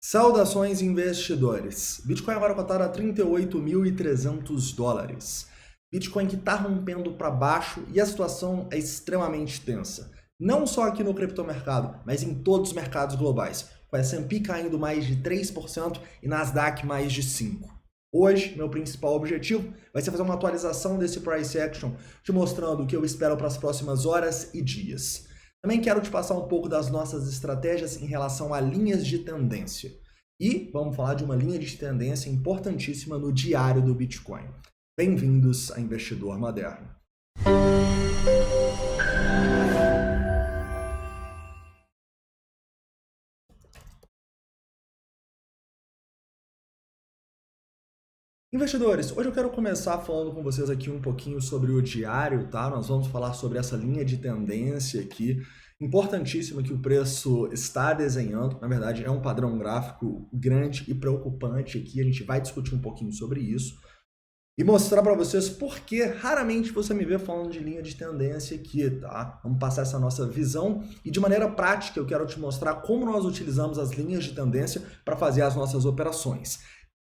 Saudações, investidores! Bitcoin agora cotado a 38.300 dólares. Bitcoin que está rompendo para baixo e a situação é extremamente tensa. Não só aqui no criptomercado, mas em todos os mercados globais. Com a S&P caindo mais de 3% e Nasdaq mais de 5%. Hoje, meu principal objetivo vai ser fazer uma atualização desse price action, te mostrando o que eu espero para as próximas horas e dias. Também quero te passar um pouco das nossas estratégias em relação a linhas de tendência. E vamos falar de uma linha de tendência importantíssima no diário do Bitcoin. Bem-vindos a Investidor Moderno. Investidores, hoje eu quero começar falando com vocês aqui um pouquinho sobre o diário, tá? Nós vamos falar sobre essa linha de tendência aqui, importantíssima que o preço está desenhando. Na verdade, é um padrão gráfico grande e preocupante aqui, a gente vai discutir um pouquinho sobre isso. E mostrar para vocês por que raramente você me vê falando de linha de tendência aqui, tá? Vamos passar essa nossa visão e de maneira prática eu quero te mostrar como nós utilizamos as linhas de tendência para fazer as nossas operações.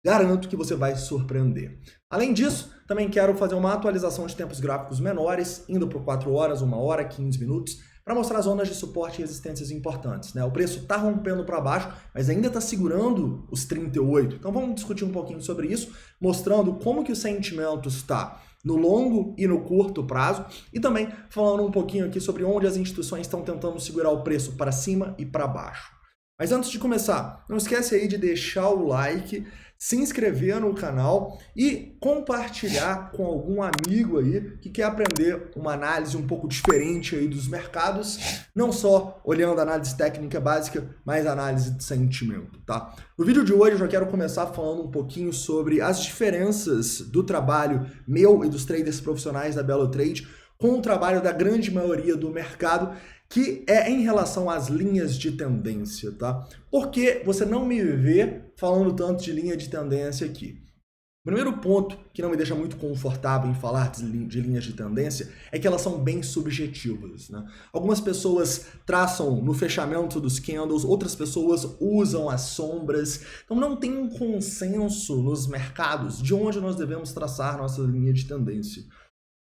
Garanto que você vai se surpreender. Além disso, também quero fazer uma atualização de tempos gráficos menores, indo por 4 horas, 1 hora, 15 minutos, para mostrar zonas de suporte e resistências importantes, né? O preço está rompendo para baixo, mas ainda está segurando os 38. Então vamos discutir um pouquinho sobre isso, mostrando como que o sentimento está no longo e no curto prazo, e também falando um pouquinho aqui sobre onde as instituições estão tentando segurar o preço para cima e para baixo. Mas antes de começar, não esquece aí de deixar o like, se inscrever no canal e compartilhar com algum amigo aí que quer aprender uma análise um pouco diferente aí dos mercados, não só olhando a análise técnica básica, mas análise de sentimento, tá? No vídeo de hoje eu já quero começar falando um pouquinho sobre as diferenças do trabalho meu e dos traders profissionais da Belo Trade com o trabalho da grande maioria do mercado, que é em relação às linhas de tendência, tá? Por que você não me vê falando tanto de linha de tendência aqui? O primeiro ponto que não me deixa muito confortável em falar de linhas de tendência é que elas são bem subjetivas, né? Algumas pessoas traçam no fechamento dos candles, outras pessoas usam as sombras, então não tem um consenso nos mercados de onde nós devemos traçar nossa linha de tendência.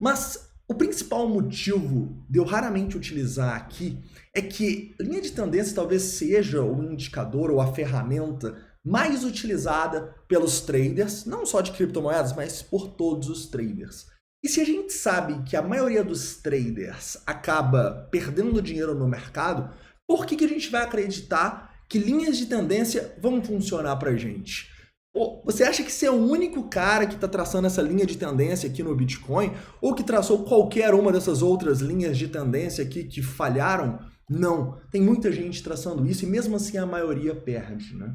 Mas o principal motivo de eu raramente utilizar aqui é que linha de tendência talvez seja o indicador ou a ferramenta mais utilizada pelos traders, não só de criptomoedas, mas por todos os traders. E se a gente sabe que a maioria dos traders acaba perdendo dinheiro no mercado, por que a gente vai acreditar que linhas de tendência vão funcionar para a gente? Você acha que você é o único cara que está traçando essa linha de tendência aqui no Bitcoin? Ou que traçou qualquer uma dessas outras linhas de tendência aqui que falharam? Não. Tem muita gente traçando isso e mesmo assim a maioria perde, né?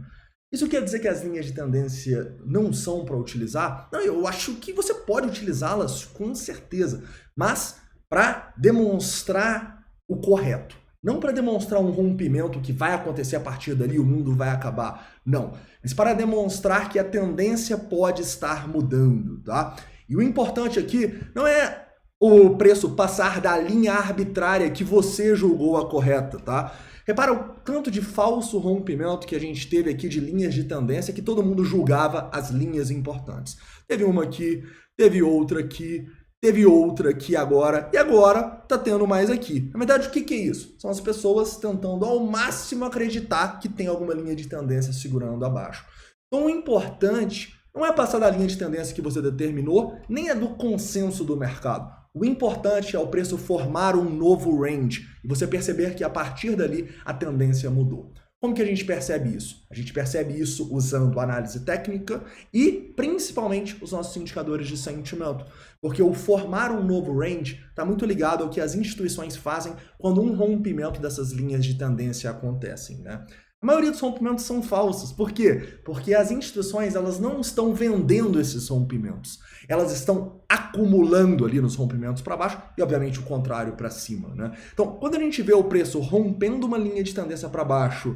Isso quer dizer que as linhas de tendência não são para utilizar? Não, eu acho que você pode utilizá-las com certeza, mas para demonstrar o correto. Não para demonstrar um rompimento que vai acontecer a partir dali, o mundo vai acabar. Não. Mas para demonstrar que a tendência pode estar mudando, tá? E o importante aqui não é o preço passar da linha arbitrária que você julgou a correta, tá? Repara o tanto de falso rompimento que a gente teve aqui de linhas de tendência que todo mundo julgava as linhas importantes. Teve uma aqui, teve outra aqui, teve outra aqui agora, e agora tá tendo mais aqui. Na verdade, o que é isso? São as pessoas tentando ao máximo acreditar que tem alguma linha de tendência segurando abaixo. Então, o importante não é passar da linha de tendência que você determinou, nem é do consenso do mercado. O importante é o preço formar um novo range e você perceber que a partir dali a tendência mudou. Como que a gente percebe isso? A gente percebe isso usando análise técnica e, principalmente, os nossos indicadores de sentimento. Porque o formar um novo range está muito ligado ao que as instituições fazem quando um rompimento dessas linhas de tendência acontecem, né? A maioria dos rompimentos são falsos. Por quê? Porque as instituições elas não estão vendendo esses rompimentos. Elas estão acumulando ali nos rompimentos para baixo e, obviamente, o contrário para cima, né? Então, quando a gente vê o preço rompendo uma linha de tendência para baixo,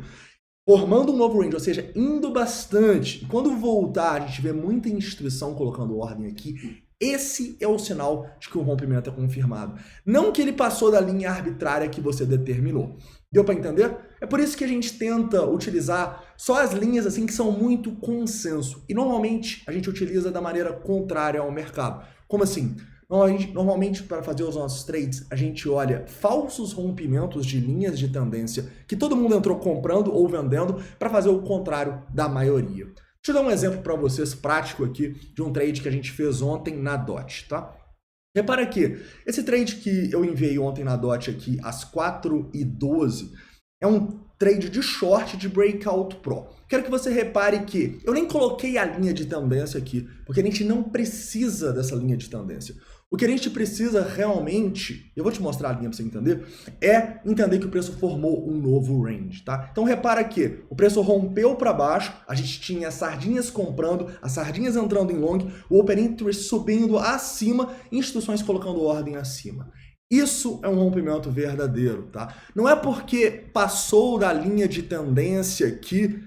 formando um novo range, ou seja, indo bastante, e quando voltar a gente vê muita instituição colocando ordem aqui, esse é o sinal de que o rompimento é confirmado. Não que ele passou da linha arbitrária que você determinou. Deu para entender? É por isso que a gente tenta utilizar Só as linhas assim que são muito consenso. E normalmente a gente utiliza da maneira contrária ao mercado. Como assim? Normalmente, para fazer os nossos trades, a gente olha falsos rompimentos de linhas de tendência que todo mundo entrou comprando ou vendendo para fazer o contrário da maioria. Deixa eu dar um exemplo para vocês prático aqui de um trade que a gente fez ontem na DOT, tá? Repara que esse trade que eu enviei ontem na DOT aqui às 4h12 é um trade de short de Breakout Pro. Quero que você repare que eu nem coloquei a linha de tendência aqui, porque a gente não precisa dessa linha de tendência. O que a gente precisa realmente, eu vou te mostrar a linha para você entender, é entender que o preço formou um novo range, tá? Então repara que o preço rompeu para baixo, a gente tinha as sardinhas comprando, as sardinhas entrando em long, o Open Interest subindo acima, instituições colocando ordem acima. Isso é um rompimento verdadeiro, tá? Não é porque passou da linha de tendência aqui,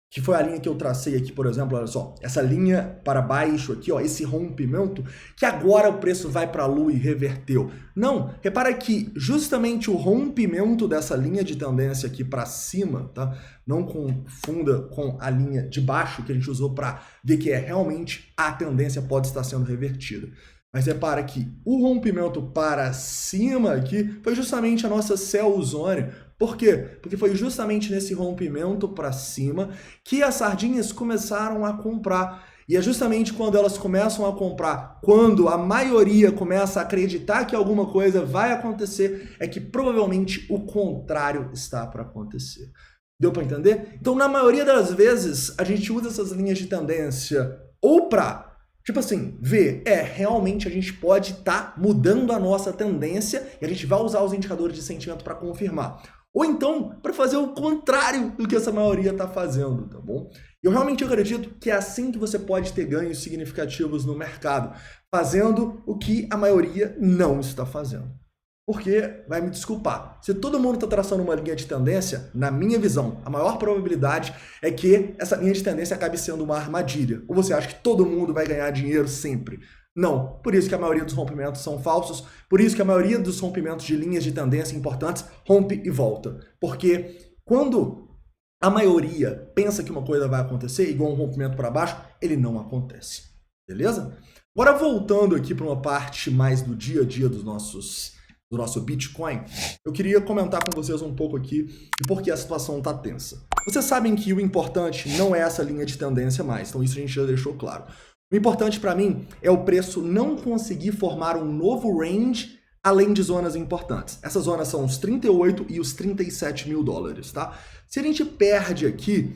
que foi a linha que eu tracei aqui, por exemplo, olha só, essa linha para baixo aqui, ó, esse rompimento, que agora o preço vai para a lua e reverteu. Não, repara que justamente o rompimento dessa linha de tendência aqui para cima, tá? Não confunda com a linha de baixo que a gente usou para ver que realmente a tendência pode estar sendo revertida. Mas repara que o rompimento para cima aqui foi justamente a nossa sell zone. Por quê? Porque foi justamente nesse rompimento para cima que as sardinhas começaram a comprar. E é justamente quando elas começam a comprar, quando a maioria começa a acreditar que alguma coisa vai acontecer, é que provavelmente o contrário está para acontecer. Deu para entender? Então, na maioria das vezes, a gente usa essas linhas de tendência ou para... Tipo assim, realmente a gente pode estar mudando a nossa tendência e a gente vai usar os indicadores de sentimento para confirmar. Ou então, para fazer o contrário do que essa maioria está fazendo, tá bom? Eu realmente acredito que é assim que você pode ter ganhos significativos no mercado, fazendo o que a maioria não está fazendo. Porque, vai me desculpar, se todo mundo está traçando uma linha de tendência, na minha visão, a maior probabilidade é que essa linha de tendência acabe sendo uma armadilha. Ou você acha que todo mundo vai ganhar dinheiro sempre? Não. Por isso que a maioria dos rompimentos são falsos, por isso que a maioria dos rompimentos de linhas de tendência importantes rompe e volta. Porque quando a maioria pensa que uma coisa vai acontecer, igual um rompimento para baixo, ele não acontece. Beleza? Agora voltando aqui para uma parte mais do dia a dia do nosso Bitcoin, eu queria comentar com vocês um pouco aqui de por que a situação está tensa. Vocês sabem que o importante não é essa linha de tendência mais, então isso a gente já deixou claro. O importante para mim é o preço não conseguir formar um novo range além de zonas importantes. Essas zonas são os 38 e os 37 mil dólares, tá? Se a gente perde aqui,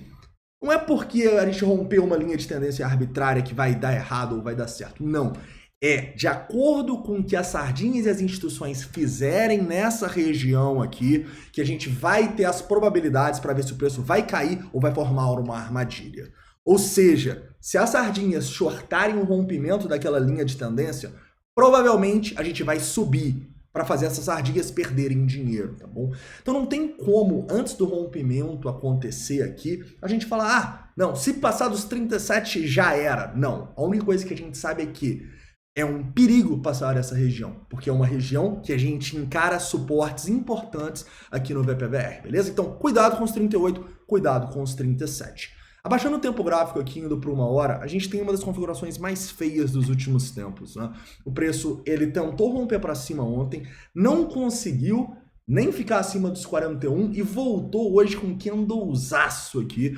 não é porque a gente rompeu uma linha de tendência arbitrária que vai dar errado ou vai dar certo, não. É de acordo com o que as sardinhas e as instituições fizerem nessa região aqui, que a gente vai ter as probabilidades para ver se o preço vai cair ou vai formar uma armadilha. Ou seja, se as sardinhas shortarem o rompimento daquela linha de tendência, provavelmente a gente vai subir para fazer essas sardinhas perderem dinheiro, tá bom? Então não tem como, antes do rompimento acontecer aqui, a gente falar, não, se passar dos 37 já era. Não, a única coisa que a gente sabe é que é um perigo passar essa região, porque é uma região que a gente encara suportes importantes aqui no VPVR, beleza? Então, cuidado com os 38, cuidado com os 37. Abaixando o tempo gráfico aqui, indo para 1 hora, a gente tem uma das configurações mais feias dos últimos tempos, né? O preço, ele tentou romper para cima ontem, não conseguiu nem ficar acima dos 41 e voltou hoje com um candlezaço aqui,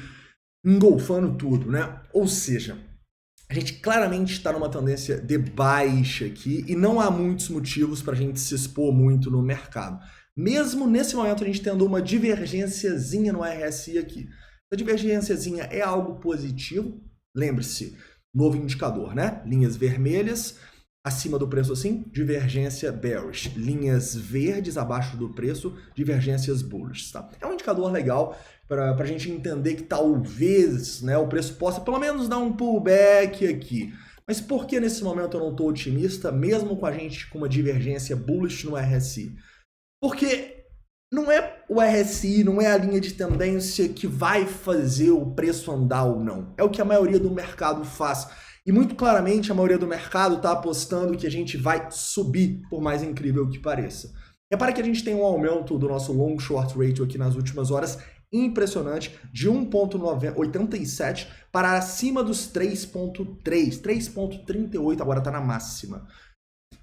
engolfando tudo, né? Ou seja, a gente claramente está numa tendência de baixa aqui e não há muitos motivos para a gente se expor muito no mercado. Mesmo nesse momento a gente tendo uma divergênciazinha no RSI aqui. A divergênciazinha é algo positivo, lembre-se, novo indicador, né? Linhas vermelhas acima do preço assim, divergência bearish. Linhas verdes abaixo do preço, divergências bullish, tá? É um indicador legal para a gente entender que talvez, né, o preço possa pelo menos dar um pullback aqui. Mas por que nesse momento eu não estou otimista, mesmo com a gente com uma divergência bullish no RSI? Porque não é o RSI, não é a linha de tendência que vai fazer o preço andar ou não. É o que a maioria do mercado faz. E muito claramente a maioria do mercado está apostando que a gente vai subir, por mais incrível que pareça. Repara que a gente tem um aumento do nosso long short ratio aqui nas últimas horas impressionante de 1,87 para acima dos 3,3, 3,38 agora está na máxima.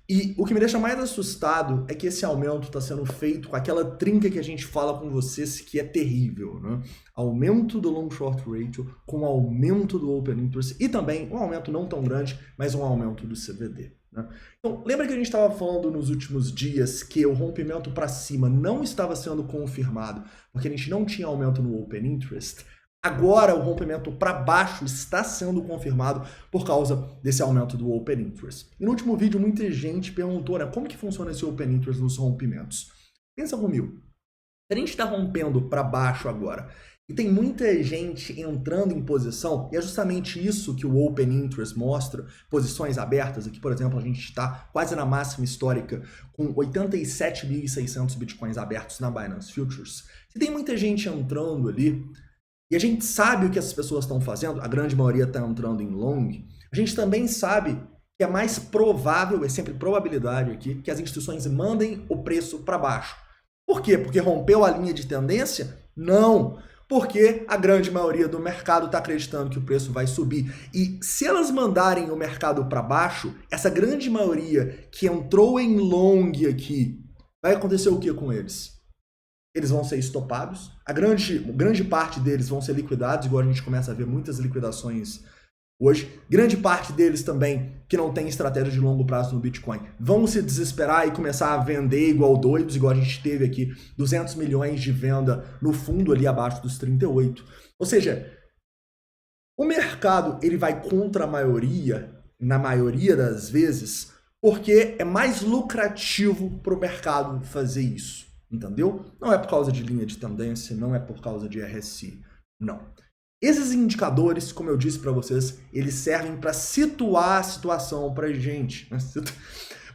E o que me deixa mais assustado é que esse aumento está sendo feito com aquela trinca que a gente fala com vocês que é terrível, né? Aumento do long short ratio com aumento do open interest e também um aumento não tão grande, mas um aumento do CVD. Né? Então, lembra que a gente estava falando nos últimos dias que o rompimento para cima não estava sendo confirmado porque a gente não tinha aumento no open interest? Agora o rompimento para baixo está sendo confirmado por causa desse aumento do open interest. E no último vídeo muita gente perguntou, né, como que funciona esse open interest nos rompimentos? Pensa comigo, se a gente está rompendo para baixo agora e tem muita gente entrando em posição, e é justamente isso que o open interest mostra, posições abertas, aqui por exemplo a gente está quase na máxima histórica com 87.600 bitcoins abertos na Binance Futures. Se tem muita gente entrando ali, e a gente sabe o que essas pessoas estão fazendo, a grande maioria está entrando em long, a gente também sabe que é mais provável, é sempre probabilidade aqui, que as instituições mandem o preço para baixo. Por quê? Porque rompeu a linha de tendência? Não! Porque a grande maioria do mercado está acreditando que o preço vai subir. E se elas mandarem o mercado para baixo, essa grande maioria que entrou em long aqui, vai acontecer o que com eles? Eles vão ser estopados, a grande parte deles vão ser liquidados, igual a gente começa a ver muitas liquidações hoje. Grande parte deles também, que não tem estratégia de longo prazo no Bitcoin, vão se desesperar e começar a vender igual doidos, igual a gente teve aqui 200 milhões de venda no fundo ali abaixo dos 38. Ou seja, o mercado ele vai contra a maioria, na maioria das vezes, porque é mais lucrativo para o mercado fazer isso. Entendeu? Não é por causa de linha de tendência, não é por causa de RSI, não. Esses indicadores, como eu disse para vocês, eles servem para situar a situação para a gente, né?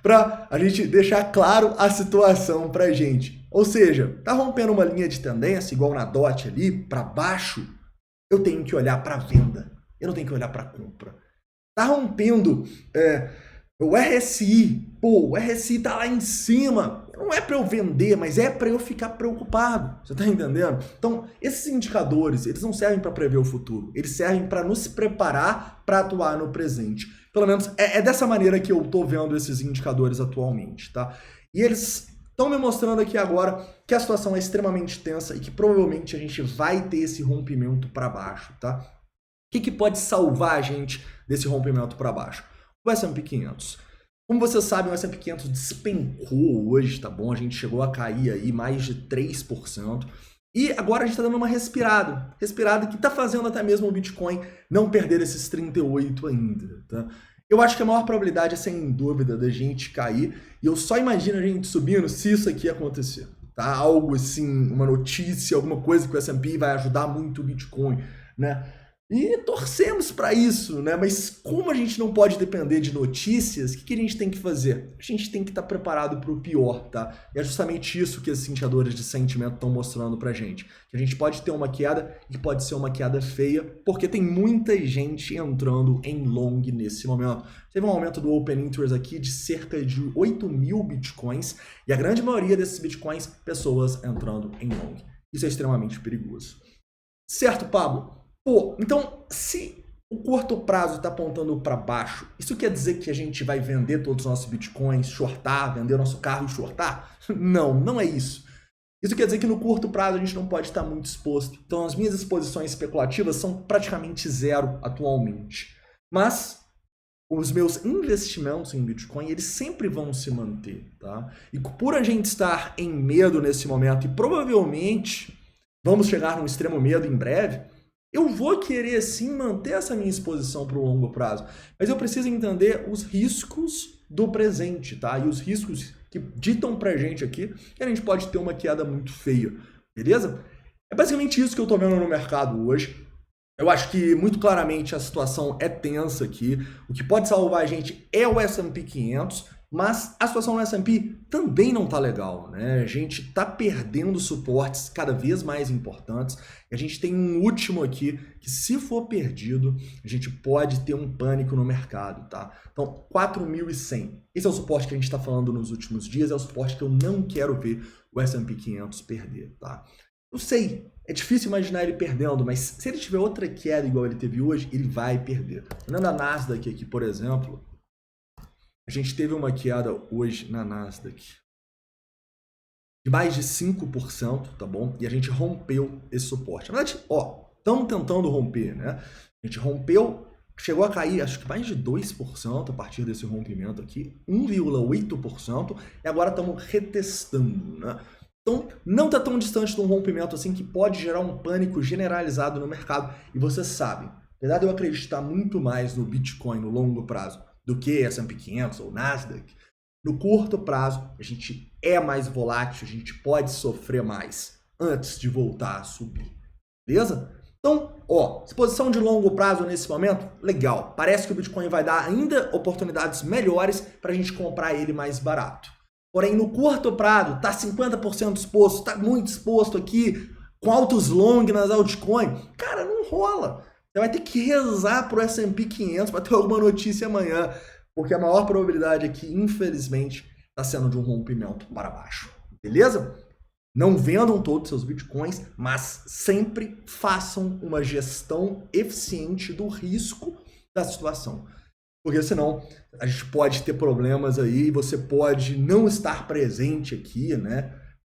Para a gente deixar claro a situação para a gente. Ou seja, tá rompendo uma linha de tendência, igual na DOT ali, para baixo, eu tenho que olhar para venda, eu não tenho que olhar para compra. Tá rompendo o RSI, o RSI tá lá em cima, não é para eu vender, mas é para eu ficar preocupado, você tá entendendo? Então, esses indicadores, eles não servem para prever o futuro, eles servem para nos preparar para atuar no presente. Pelo menos é dessa maneira que eu tô vendo esses indicadores atualmente, tá? E eles estão me mostrando aqui agora que a situação é extremamente tensa e que provavelmente a gente vai ter esse rompimento para baixo, tá? O que pode salvar a gente desse rompimento para baixo? O S&P 500. Como vocês sabem, o S&P 500 despencou hoje, tá bom? A gente chegou a cair aí mais de 3%. E agora a gente está dando uma respirada. Respirada que está fazendo até mesmo o Bitcoin não perder esses 38 ainda, tá? Eu acho que a maior probabilidade é, sem dúvida, da gente cair. E eu só imagino a gente subindo se isso aqui acontecer, tá? Algo assim, uma notícia, alguma coisa que o S&P vai ajudar muito o Bitcoin, né? E torcemos para isso, né? Mas como a gente não pode depender de notícias, o que a gente tem que fazer? A gente tem que estar preparado para o pior, tá? E é justamente isso que esses indicadores de sentimento estão mostrando para a gente. Que a gente pode ter uma queda e pode ser uma queda feia, porque tem muita gente entrando em long nesse momento. Teve um aumento do Open Interest aqui de cerca de 8 mil bitcoins, e a grande maioria desses bitcoins, pessoas entrando em long. Isso é extremamente perigoso. Certo, Pablo? Pô, então, se o curto prazo está apontando para baixo, isso quer dizer que a gente vai vender todos os nossos bitcoins, shortar, vender o nosso carro e shortar? Não, não é isso. Isso quer dizer que no curto prazo a gente não pode estar muito exposto. Então, as minhas exposições especulativas são praticamente zero atualmente. Mas os meus investimentos em Bitcoin, eles sempre vão se manter, tá? E por a gente estar em medo nesse momento, e provavelmente vamos chegar num extremo medo em breve, eu vou querer sim manter essa minha exposição para o longo prazo, mas eu preciso entender os riscos do presente, tá? E os riscos que ditam pra gente aqui que a gente pode ter uma queda muito feia, beleza? É basicamente isso que eu tô vendo no mercado hoje. Eu acho que muito claramente a situação é tensa aqui. O que pode salvar a gente é o S&P 500, mas a situação no S&P também não tá legal, né? A gente tá perdendo suportes cada vez mais importantes. E a gente tem um último aqui que, se for perdido, a gente pode ter um pânico no mercado, tá? Então, 4.100. Esse é o suporte que a gente tá falando nos últimos dias, é o suporte que eu não quero ver o S&P 500 perder, tá? Eu sei é difícil imaginar ele perdendo, mas se ele tiver outra queda igual ele teve hoje, ele vai perder. Olhando a Nasdaq aqui, por exemplo, a gente teve uma queda hoje na Nasdaq de mais de 5%, tá bom? E a gente rompeu esse suporte. Na verdade, ó, estamos tentando romper, né? A gente rompeu, chegou a cair, acho que mais de 2% a partir desse rompimento aqui, 1,8%, e agora estamos retestando, né? Então, não está tão distante de um rompimento assim que pode gerar um pânico generalizado no mercado. E vocês sabem, apesar de eu acreditar muito mais no Bitcoin no longo prazo do que S&P 500 ou Nasdaq, no curto prazo a gente é mais volátil, a gente pode sofrer mais antes de voltar a subir, beleza? Então, ó, exposição de longo prazo nesse momento, legal. Parece que o Bitcoin vai dar ainda oportunidades melhores para a gente comprar ele mais barato. Porém, no curto prazo, tá 50% exposto, tá muito exposto aqui, com altos long nas altcoins. Cara, não rola. Você vai ter que rezar pro S&P 500 para ter alguma notícia amanhã, porque a maior probabilidade aqui, infelizmente, está sendo de um rompimento para baixo. Beleza? Não vendam todos os seus bitcoins, mas sempre façam uma gestão eficiente do risco da situação. Porque senão a gente pode ter problemas aí e você pode não estar presente aqui, né?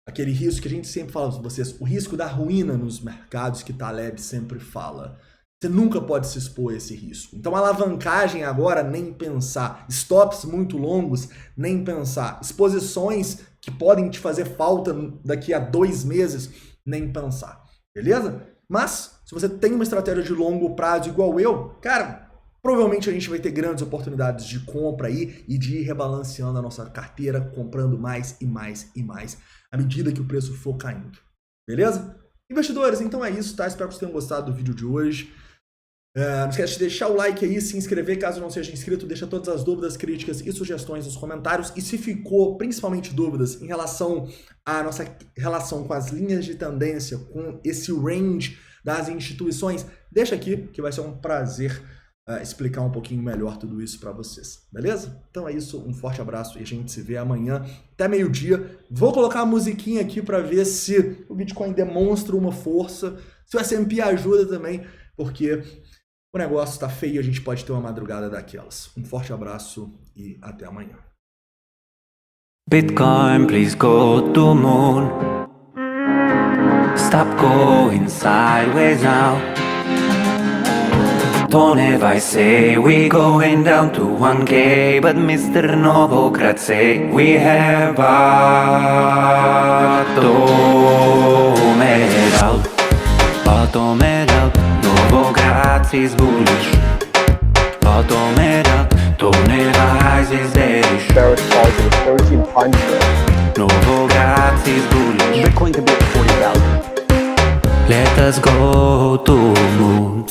Aquele risco que a gente sempre fala para vocês, o risco da ruína nos mercados que Taleb sempre fala. Você nunca pode se expor a esse risco. Então, alavancagem agora, nem pensar. Stops muito longos, nem pensar. Exposições que podem te fazer falta daqui a 2 meses, nem pensar. Beleza? Mas, se você tem uma estratégia de longo prazo igual eu, cara, provavelmente a gente vai ter grandes oportunidades de compra aí e de ir rebalanceando a nossa carteira, comprando mais e mais e mais, à medida que o preço for caindo. Beleza? Investidores, então é isso, tá? Espero que vocês tenham gostado do vídeo de hoje. Não esquece de deixar o like aí, se inscrever caso não seja inscrito, deixa todas as dúvidas, críticas e sugestões nos comentários. E se ficou principalmente dúvidas em relação à nossa relação com as linhas de tendência, com esse range das instituições, deixa aqui que vai ser um prazer explicar um pouquinho melhor tudo isso para vocês, beleza? Então é isso, um forte abraço e a gente se vê amanhã até meio-dia. Vou colocar a musiquinha aqui para ver se o Bitcoin demonstra uma força, se o S&P ajuda também, porque o negócio tá feio, a gente pode ter uma madrugada daquelas. Um forte abraço e até amanhã. Bitcoin, please go to moon. Stop going sideways now. Don't ever say we going down to 1K, but Mr. Novogratz say we have bottomed out, Novogratz is bullish, bottomed out, don't ever rise is bearish. Bearish falls to the 13 prime zone. Novogratz is bullish. Bitcoin could be at 40,000. Let us go to moon.